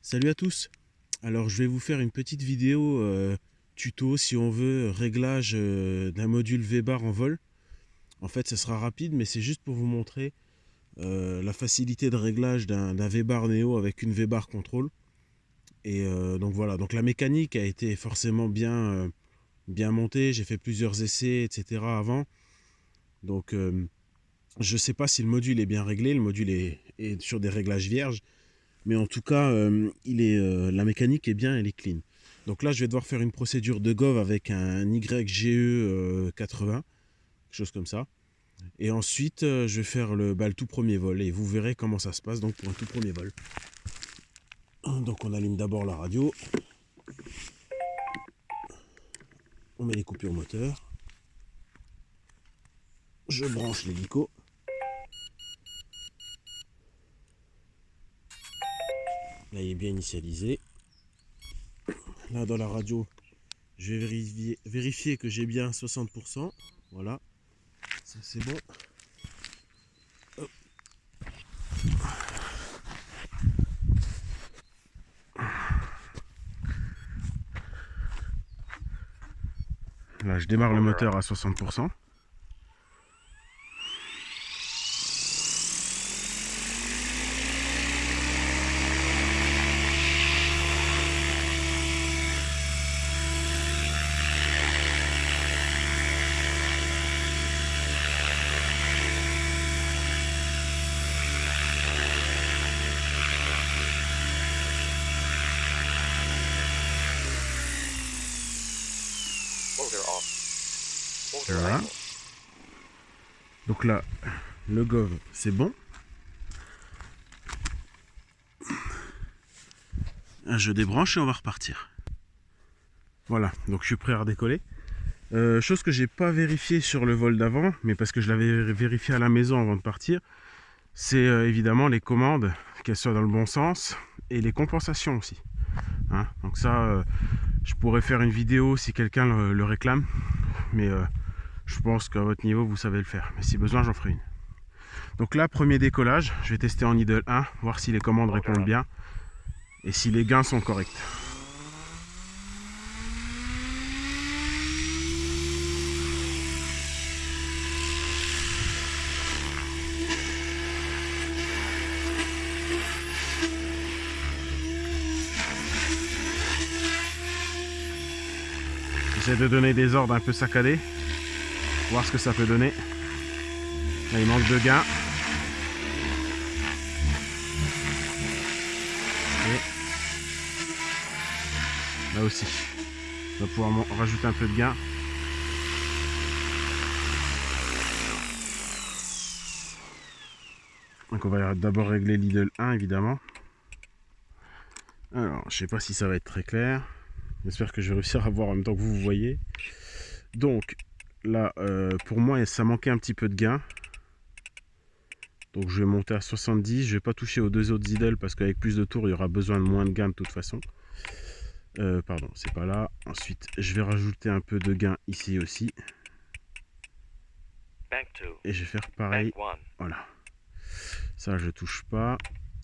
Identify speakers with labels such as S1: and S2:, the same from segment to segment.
S1: Salut à tous. Alors je vais vous faire une petite vidéo tuto si on veut réglage d'un module V-bar en vol. En fait ça sera rapide mais c'est juste pour vous montrer la facilité de réglage d'un V-bar Neo avec une V-bar contrôle. Et donc voilà, donc la mécanique a été forcément bien montée, j'ai fait plusieurs essais etc. avant. Donc je sais pas si le module est bien réglé, le module est sur des réglages vierges. Mais en tout cas, la mécanique est bien, elle est clean. Donc là, je vais devoir faire une procédure de Gov avec un YGE 80, quelque chose comme ça. Et ensuite, je vais faire le tout premier vol et vous verrez comment ça se passe donc pour un tout premier vol. Donc on allume d'abord la radio, on met les coupures moteur, je branche l'hélico. Là, il est bien initialisé. Là, dans la radio, je vais vérifier que j'ai bien 60%. Voilà, ça c'est bon. Hop. Là, je démarre le moteur à 60%. Voilà. Donc là, le Gov, c'est bon. Je débranche et on va repartir. Voilà, donc je suis prêt à redécoller. Chose que j'ai pas vérifié sur le vol d'avant, mais parce que je l'avais vérifié à la maison avant de partir, c'est évidemment les commandes, qu'elles soient dans le bon sens, et les compensations aussi. Hein, donc ça, je pourrais faire une vidéo si quelqu'un le réclame, mais je pense qu'à votre niveau, vous savez le faire. Mais si besoin, j'en ferai une. Donc là, premier décollage, je vais tester en idle 1, voir si les commandes répondent bien, et si les gains sont corrects. J'essaie de donner des ordres un peu saccadés, voir ce que ça peut donner. Là, il manque de gain. Et là aussi, on va pouvoir rajouter un peu de gain. Donc on va d'abord régler l'idle 1 évidemment. Alors, je sais pas si ça va être très clair. J'espère que je vais réussir à voir en même temps que vous voyez. Donc là, pour moi, ça manquait un petit peu de gain. Donc je vais monter à 70. Je vais pas toucher aux deux autres idles parce qu'avec plus de tours, il y aura besoin de moins de gain de toute façon. Pardon, c'est pas là. Ensuite, je vais rajouter un peu de gain ici aussi. Et je vais faire pareil. Voilà. Ça, je touche pas.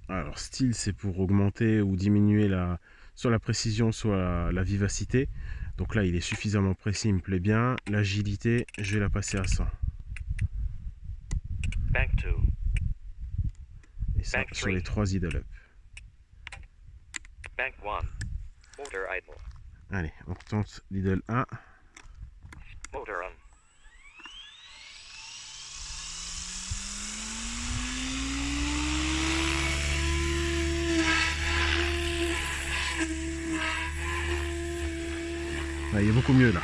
S1: Alors, style, c'est pour augmenter ou diminuer soit la précision, soit la vivacité. Donc là, il est suffisamment précis, il me plaît bien. L'agilité, je vais la passer à 100. Et ça, sur les 3 idle up. Allez, on retente l'idle 1. Là, il est beaucoup mieux là.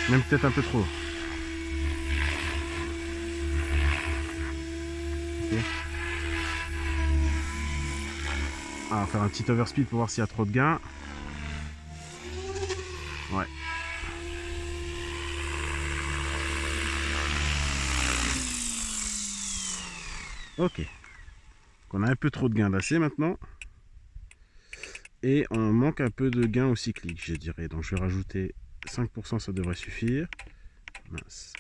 S1: Même peut-être un peu trop. Okay. Ah, on va faire un petit overspeed pour voir s'il y a trop de gain. Ouais. Ok. Donc on a un peu trop de gain d'acier maintenant. Et on manque un peu de gain au cyclique, je dirais. Donc je vais rajouter 5%, ça devrait suffire. Mince.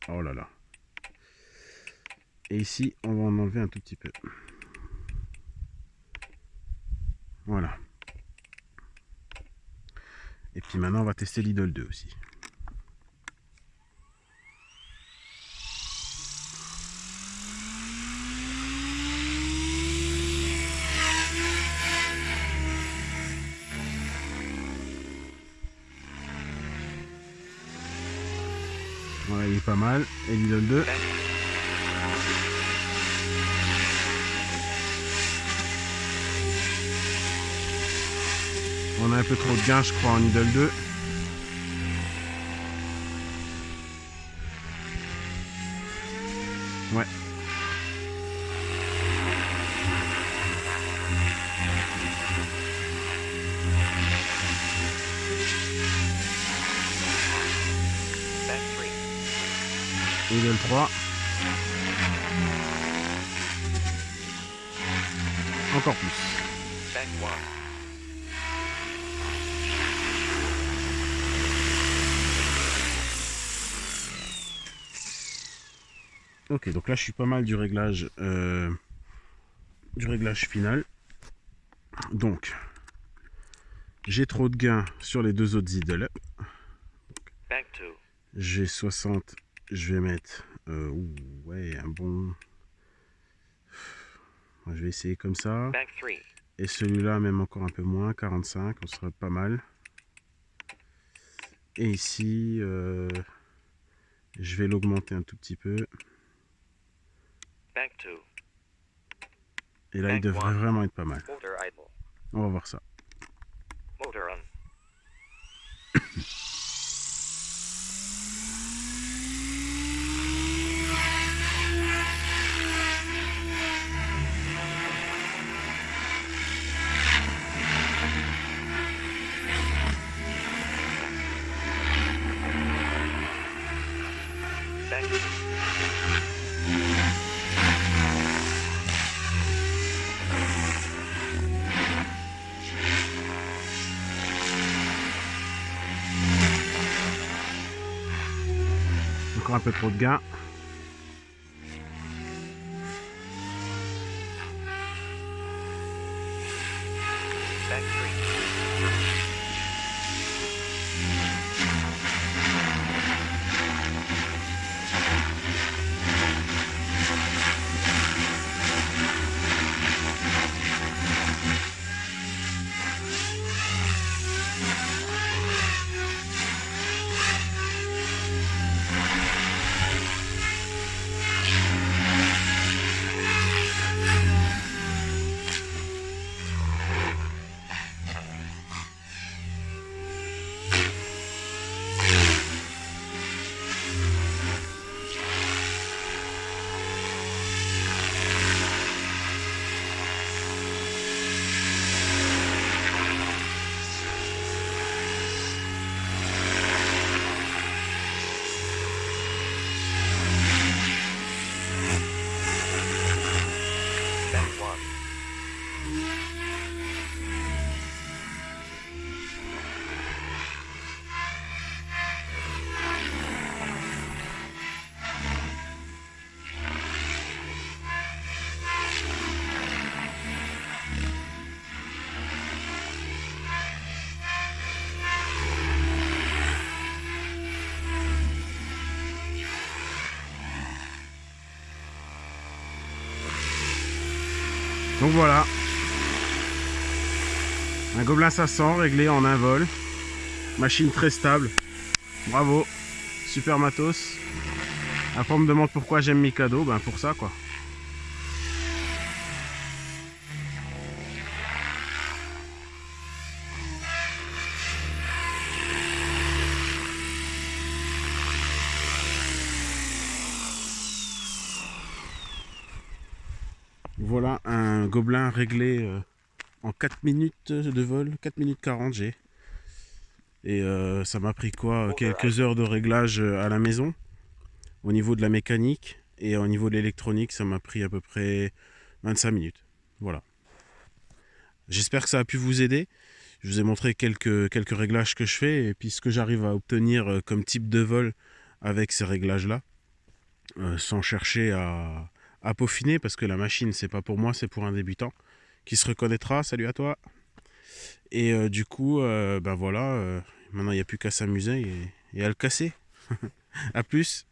S1: Oh là là. Et ici, on va en enlever un tout petit peu. Voilà. Et puis maintenant, on va tester l'Idol 2 aussi. Voilà, il est pas mal. Et l'Idol 2. On a un peu trop de gain, je crois, en Idol 2. Ouais. Idol 3. Encore plus. Ok, donc là je suis pas mal du réglage final. Donc j'ai trop de gains sur les deux autres idoles. J'ai 60, je vais mettre ouais, un bon. Je vais essayer comme ça. Et celui-là même encore un peu moins, 45, on serait pas mal. Et ici je vais l'augmenter un tout petit peu. Et là il devrait vraiment être pas mal. On va voir ça. Encore un peu trop de gain. Donc voilà, un Gobelin 500 réglé en un vol, machine très stable, bravo, super matos. Après on me demande pourquoi j'aime Mikado, ben pour ça quoi. Voilà un Gobelin réglé en 4 minutes de vol, 4 minutes 40 j'ai. Et ça m'a pris quoi, quelques heures de réglage à la maison, au niveau de la mécanique. Et au niveau de l'électronique, ça m'a pris à peu près 25 minutes. Voilà. J'espère que ça a pu vous aider. Je vous ai montré quelques réglages que je fais et puis ce que j'arrive à obtenir comme type de vol avec ces réglages-là. Sans chercher à peaufiner parce que la machine, c'est pas pour moi, c'est pour un débutant qui se reconnaîtra. Salut à toi! Et du coup, ben voilà, maintenant il n'y a plus qu'à s'amuser et à le casser. À plus.